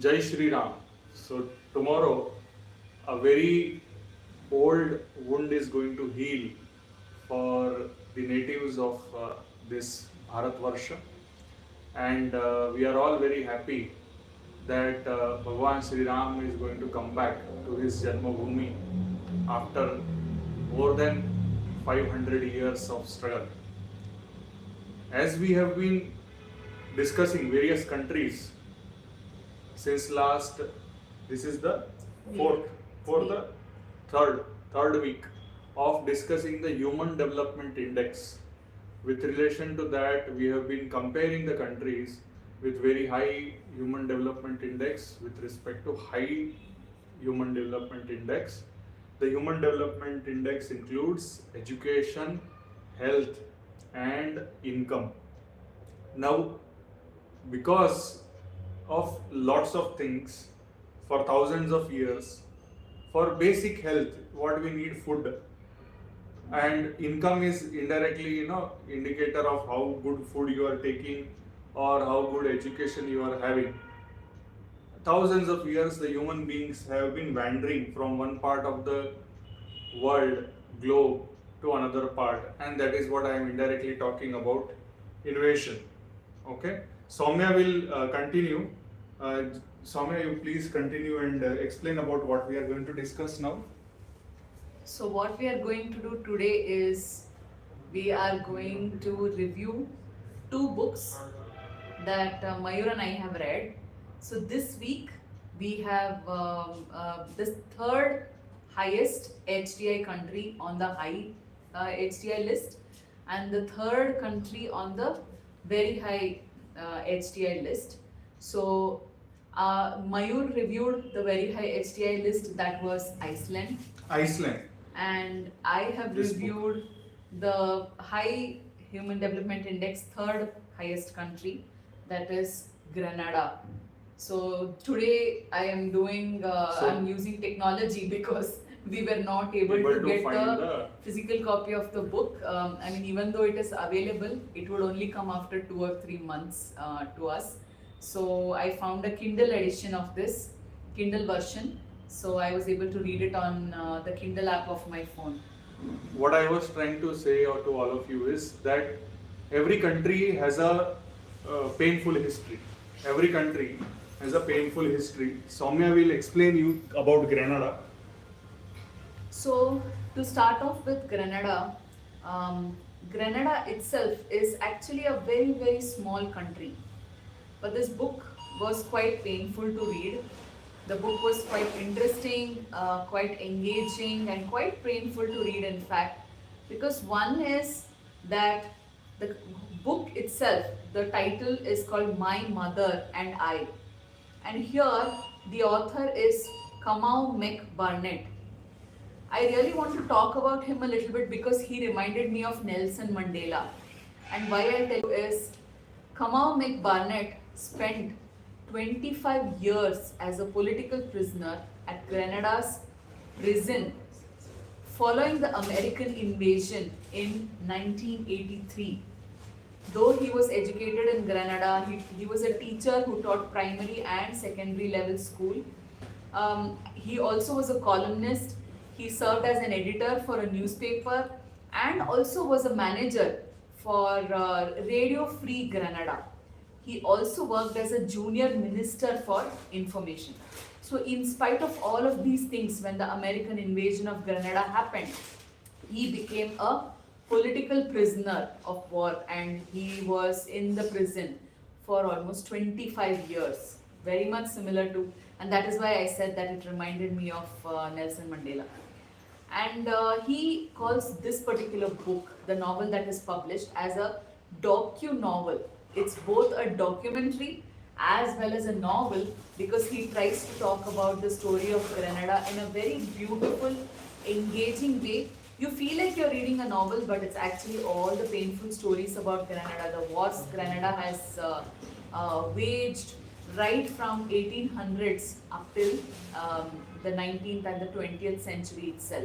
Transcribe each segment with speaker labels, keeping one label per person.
Speaker 1: Jai Shri Ram. So tomorrow a very old wound is going to heal for the natives of this Bharatvarsha, and we are all very happy that Bhagwan Sri Ram is going to come back to his Janma Bhumi after more than 500 years of struggle. As we have been discussing various countries since last, this is the fourth for the third week of discussing the Human Development Index. With relation to that, we have been comparing the countries with very high Human Development Index with respect to high Human Development Index. The Human Development Index includes education, health, and income. Now, because of lots of things for thousands of years, for basic health, what we need food, and income is indirectly indicator of how good food you are taking or how good education you are having. Thousands of years the human beings have been wandering from one part of the world globe to another part, and that is what I am indirectly talking about, invasion. Okay, Soumya will continue. uh, Soumya, you please continue and explain about what we are going to discuss now.
Speaker 2: So, what we are going to do today is we are going to review two books that Mayur and I have read. So, this week we have the third highest HDI country on the high HDI list, and the third country on the very high HDI list. So, Mayur reviewed the very high HDI list, that was Iceland.
Speaker 1: Iceland.
Speaker 2: And I have
Speaker 1: This book.
Speaker 2: reviewed the high human development index, third highest country, that is Grenada. So today I am doing I'm using technology because we were not able to get the physical copy of the book. I mean, even though it is available, it would only come after 2 or 3 months to us. So I found a Kindle edition of this, Kindle version. So I was able to read it on the Kindle app of my phone.
Speaker 1: What I was trying to say to all of you is that every country has a painful history. Every country has a painful history. Soumya will explain you about Grenada.
Speaker 2: So to start off with Grenada, Grenada itself is actually a very, very small country. But this book was quite painful to read. The book was quite interesting, quite engaging, and quite painful to read, in fact. Because one is that the book itself, the title is called My Mother and I. And here the author is Kamau McBurnett. I really want to talk about him a little bit because he reminded me of Nelson Mandela. And why I'll tell you is Kamau McBurnett spent 25 years as a political prisoner at Grenada's prison following the American invasion in 1983. Though he was educated in Grenada, he was a teacher who taught primary and secondary level school. He also was a columnist. He served as an editor for a newspaper and also was a manager for Radio Free Grenada. He also worked as a junior minister for information. So in spite of all of these things, when the American invasion of Grenada happened, he became a political prisoner of war, and he was in the prison for almost 25 years. Very much similar to, and that is why I said that it reminded me of Nelson Mandela. And he calls this particular book, the novel that is published, as a docu-novel. It's both a documentary as well as a novel because he tries to talk about the story of Grenada in a very beautiful, engaging way. You feel like you're reading a novel, but it's actually all the painful stories about Grenada, the wars Grenada has waged right from 1800s up till the 19th and the 20th century itself.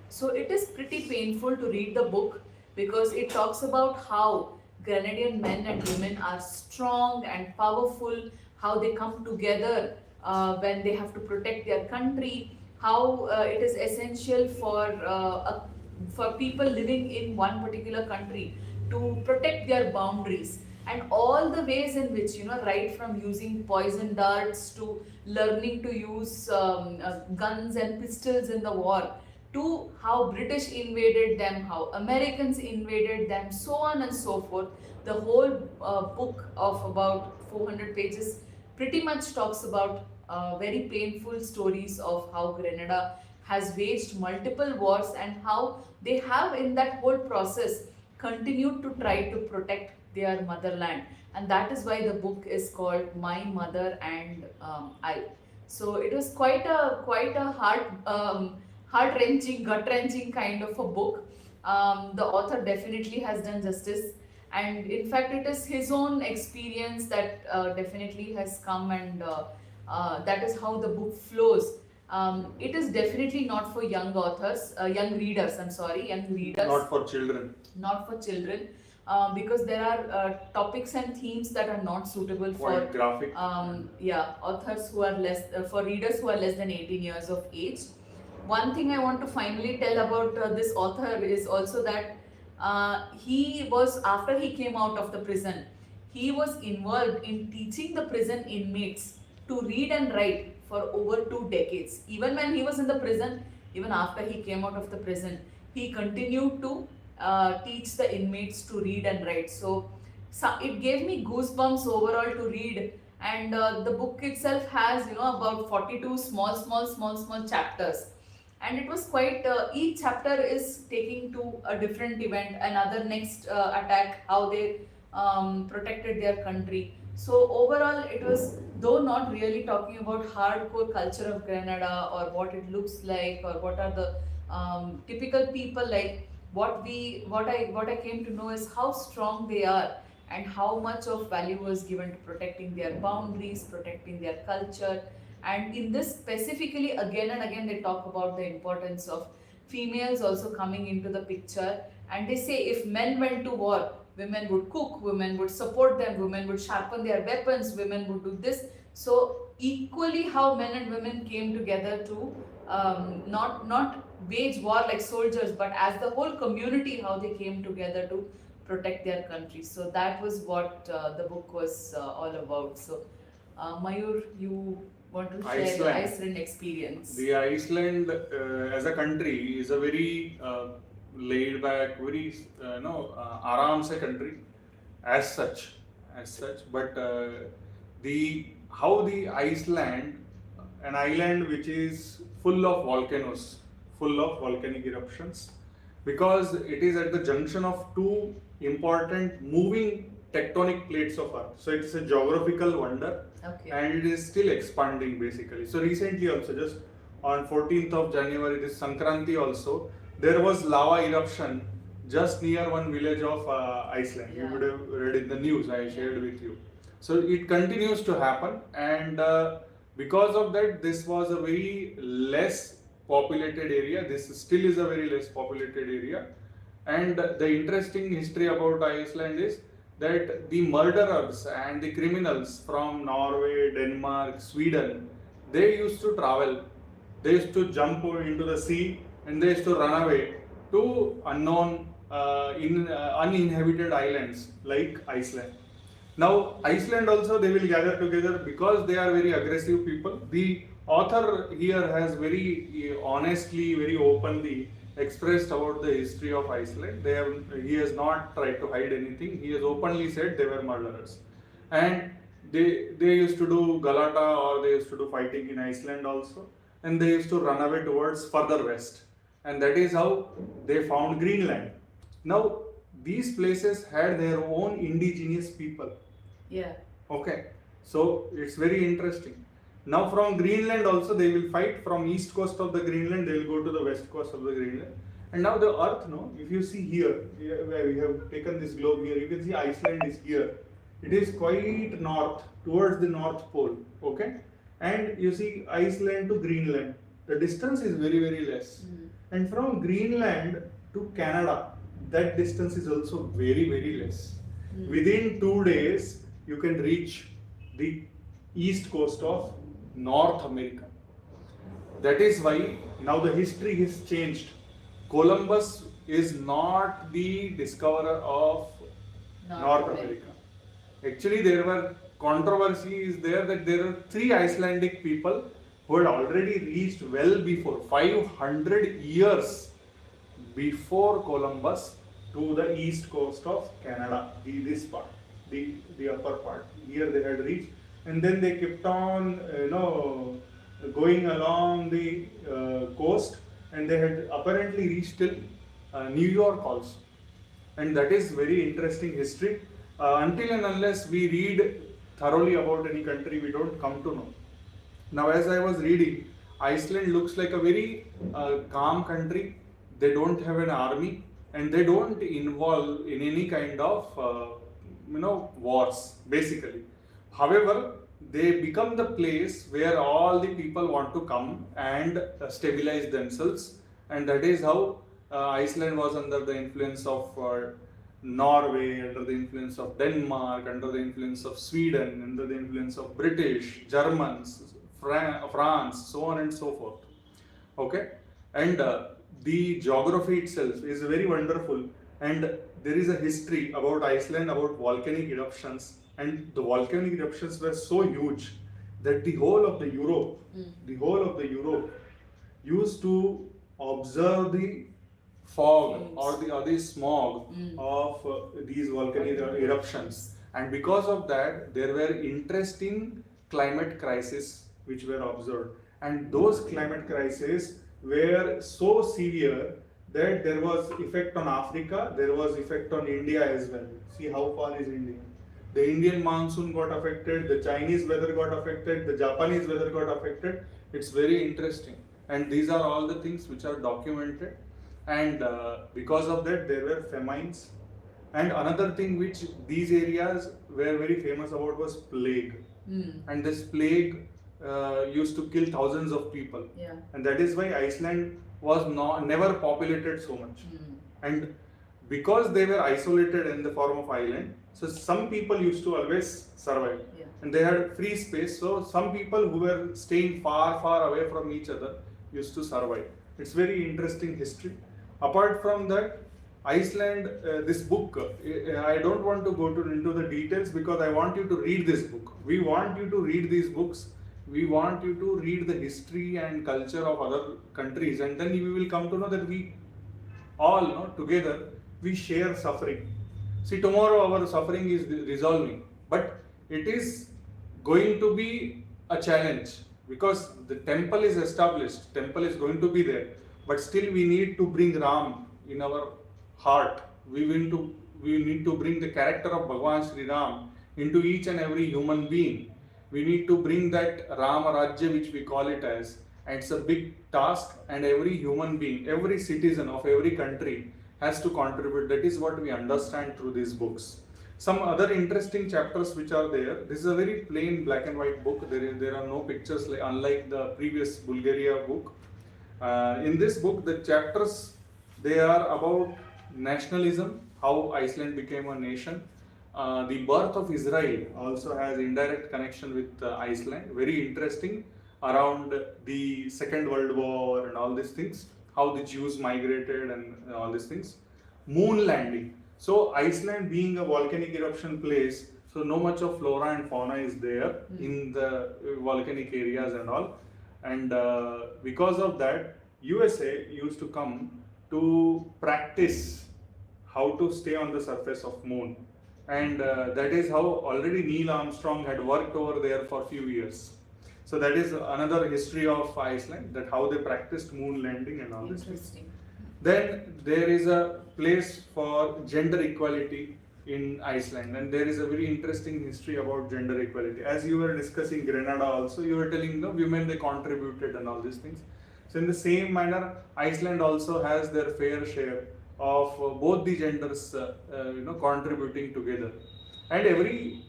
Speaker 2: So it is pretty painful to read the book because it talks about how Grenadian men and women are strong and powerful, how they come together when they have to protect their country, how it is essential for people living in one particular country to protect their boundaries, and all the ways in which, right from using poison darts to learning to use guns and pistols in the war, to how British invaded them, how Americans invaded them, so on and so forth. The whole book of about 400 pages pretty much talks about very painful stories of how Grenada has waged multiple wars, and how they have in that whole process continued to try to protect their motherland. And that is why the book is called My Mother and I. So it was quite a heart wrenching, gut wrenching kind of a book. The author definitely has done justice, and in fact, it is his own experience that definitely has come, and that is how the book flows. It is definitely not for young authors, young readers. I'm sorry, young readers.
Speaker 1: Not for children.
Speaker 2: Not for children, because there are topics and themes that are not suitable for
Speaker 1: Quite graphic.
Speaker 2: authors who are less for readers who are less than 18 years of age. One thing I want to finally tell about this author is also that he was, after he came out of the prison, he was involved in teaching the prison inmates to read and write for over 2 decades. Even when he was in the prison, even after he came out of the prison, he continued to teach the inmates to read and write. So it gave me goosebumps overall to read. And the book itself has, about 42 small chapters. And it was quite, each chapter is taking to a different event, another next attack, how they protected their country. So overall, it was, though not really talking about hardcore culture of Grenada or what it looks like or what are the typical people like. What I came to know is how strong they are, and how much of value was given to protecting their boundaries, protecting their culture. And in this specifically, again and again, they talk about the importance of females also coming into the picture. And they say if men went to war, women would cook, women would support them, women would sharpen their weapons, women would do this. So equally, how men and women came together to not wage war like soldiers, but as the whole community, how they came together to protect their country. So that was what the book was all about. So Mayur, you want to share
Speaker 1: Iceland.
Speaker 2: your Iceland experience?
Speaker 1: The Iceland as a country is a very laid back, very aram se country as such. But the Iceland, an island which is full of volcanoes, full of volcanic eruptions, because it is at the junction of two important moving tectonic plates of Earth. So it's a geographical wonder.
Speaker 2: Okay.
Speaker 1: And it is still expanding basically. So recently also, just on 14th of January, this Sankranti also, there was lava eruption just near one village of Iceland.
Speaker 2: Yeah.
Speaker 1: You would have read in the news, I shared with you. So it continues to happen, and because of that, this was a very less populated area. This still is a very less populated area. And the interesting history about Iceland is that the murderers and the criminals from Norway, Denmark, Sweden, they used to travel. They used to jump into the sea, and they used to run away to unknown, uninhabited islands like Iceland. Now, Iceland also, they will gather together because they are very aggressive people. The author here has very honestly, very openly expressed about the history of Iceland. He has not tried to hide anything. He has openly said they were murderers. And they used to do Galata, or they used to do fighting in Iceland also. And they used to run away towards further west. And that is how they found Greenland. Now, these places had their own indigenous people.
Speaker 2: Yeah.
Speaker 1: Okay, so it's very interesting. Now from Greenland also they will fight from east coast of the Greenland, they will go to the west coast of the Greenland. And now the earth, no, if you see here, where we have taken this globe here, you can see Iceland is here. It is quite north, towards the North Pole, okay? And you see Iceland to Greenland, the distance is very, very less. And from Greenland to Canada, that distance is also very, very less. Within 2 days, you can reach the east coast of North America. That is why now the history has changed. Columbus is not the discoverer of North America. Actually, there were controversies there that there are three Icelandic people who had already reached well before 500 years before Columbus to the east coast of Canada, this part, the upper part. Here they had reached, and then they kept on, going along the coast, and they had apparently reached till New York also. And that is very interesting history. Until and unless we read thoroughly about any country, we don't come to know. Now, as I was reading, Iceland looks like a very calm country. They don't have an army, and they don't involve in any kind of wars basically. However, they become the place where all the people want to come and stabilize themselves, and that is how Iceland was under the influence of Norway, under the influence of Denmark, under the influence of Sweden, under the influence of British, Germans, France, so on and so forth. Okay, and the geography itself is very wonderful, and there is a history about Iceland about volcanic eruptions, and the volcanic eruptions were so huge that the whole of the Europe used to observe the fog or the smog of these volcanic eruptions, and because of that there were interesting climate crises which were observed, and those climate crises were so severe that there was effect on Africa, there was effect on India as well. See how far is India. The Indian monsoon got affected, the Chinese weather got affected, the Japanese weather got affected. It's very interesting, and these are all the things which are documented, and because of that there were famines. And another thing which these areas were very famous about was plague, and this plague used to kill thousands of people, and that is why Iceland was never populated so much. And because they were isolated in the form of island, so some people used to always survive, and they had free space, so some people who were staying far away from each other used to survive. It's very interesting history. Apart from that, Iceland, this book, I don't want to go into the details because I want you to read this book. We want you to read these books. We want you to read the history and culture of other countries, and then you will come to know that we all, together, we share suffering. See, tomorrow our suffering is resolving, but it is going to be a challenge because the temple is established, temple is going to be there, but still we need to bring Ram in our heart. We need to bring the character of Bhagwan Sri Ram into each and every human being. We need to bring that Rama Rajya, which we call it as, and it's a big task, and every human being, every citizen of every country has to contribute. That is what we understand through these books. Some other interesting chapters which are there. This is a very plain black and white book. There are no pictures, unlike the previous Bulgaria book. In this book, the chapters, they are about nationalism, how Iceland became a nation. The birth of Israel also has indirect connection with Iceland. Very interesting, around the Second World War and all these things, how the Jews migrated and all these things. Moon landing. So Iceland being a volcanic eruption place, so no much of flora and fauna is there in the volcanic areas and all. And because of that, USA used to come to practice how to stay on the surface of moon. And that is how already Neil Armstrong had worked over there for a few years. So that is another history of Iceland, that how they practiced moon landing and all this.
Speaker 2: Interesting.
Speaker 1: Then there is a place for gender equality in Iceland, and there is a very interesting history about gender equality. As you were discussing Grenada also, you were telling the women they contributed and all these things. So in the same manner, Iceland also has their fair share of both the genders contributing together, and every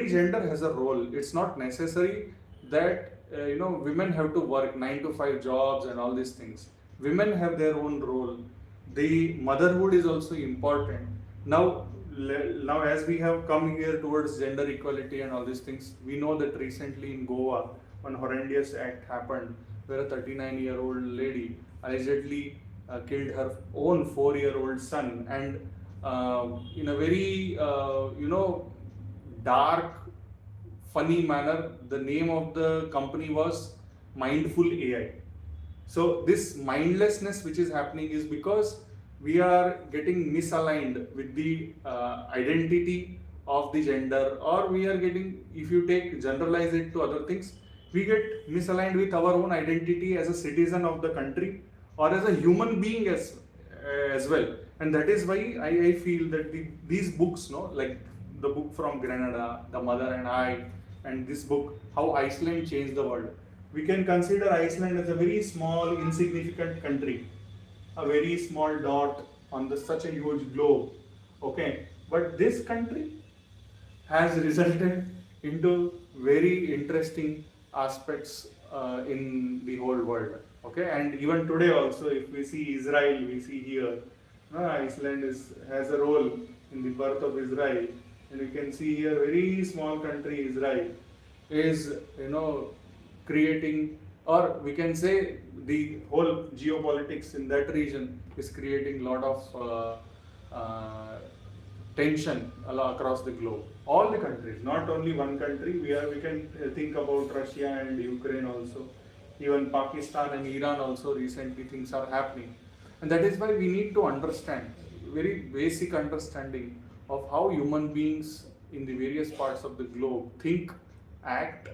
Speaker 1: gender has a role. It's not necessary that women have to work 9 to 5 jobs and all these things. Women have their own role. The motherhood is also important. Now as we have come here towards gender equality and all these things, we know that recently in Goa one horrendous act happened where a 39-year-old lady allegedly killed her own 4-year-old son, and in a very dark, funny manner, the name of the company was Mindful AI. So this mindlessness which is happening is because we are getting misaligned with the identity of the gender, or we are getting, if you take generalize it to other things, we get misaligned with our own identity as a citizen of the country or as a human being as well. And that is why I feel that these books, no, like the book from Grenada, The Mother and I, and this book, How Iceland Changed the World, we can consider Iceland as a very small, insignificant country, a very small dot on such a huge globe. Okay, but this country has resulted into very interesting aspects in the whole world. Okay, and even today also, if we see Israel, we see here, Iceland has a role in the birth of Israel, and we can see here very small country Israel is creating, or we can say the whole geopolitics in that region is creating a lot of tension across the globe. All the countries, not only one country. We can think about Russia and Ukraine also. Even Pakistan and Iran also recently things are happening, and that is why we need to understand very basic understanding of how human beings in the various parts of the globe think, act,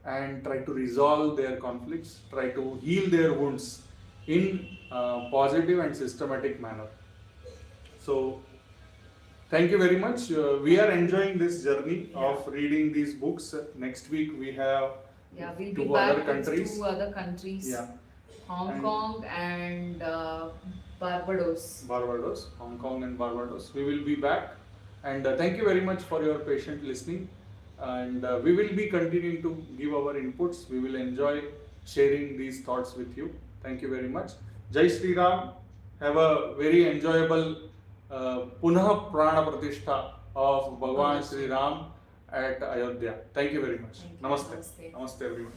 Speaker 1: and try to resolve their conflicts, try to heal their wounds in a positive and systematic manner. So, thank you very much. We are enjoying this journey of reading these books. Next week we have
Speaker 2: we'll be
Speaker 1: two
Speaker 2: back
Speaker 1: other countries.
Speaker 2: with 2 other countries.
Speaker 1: Yeah.
Speaker 2: Hong Kong and Barbados.
Speaker 1: Hong Kong and Barbados. We will be back, and thank you very much for your patient listening. And we will be continuing to give our inputs. We will enjoy sharing these thoughts with you. Thank you very much. Jai Sri Ram. Have a very enjoyable Punah Prana Pratishtha of Bhagwan Sri Ram at Ayodhya. Thank you very much.
Speaker 2: Thank you.
Speaker 1: Namaste. Namaste everyone.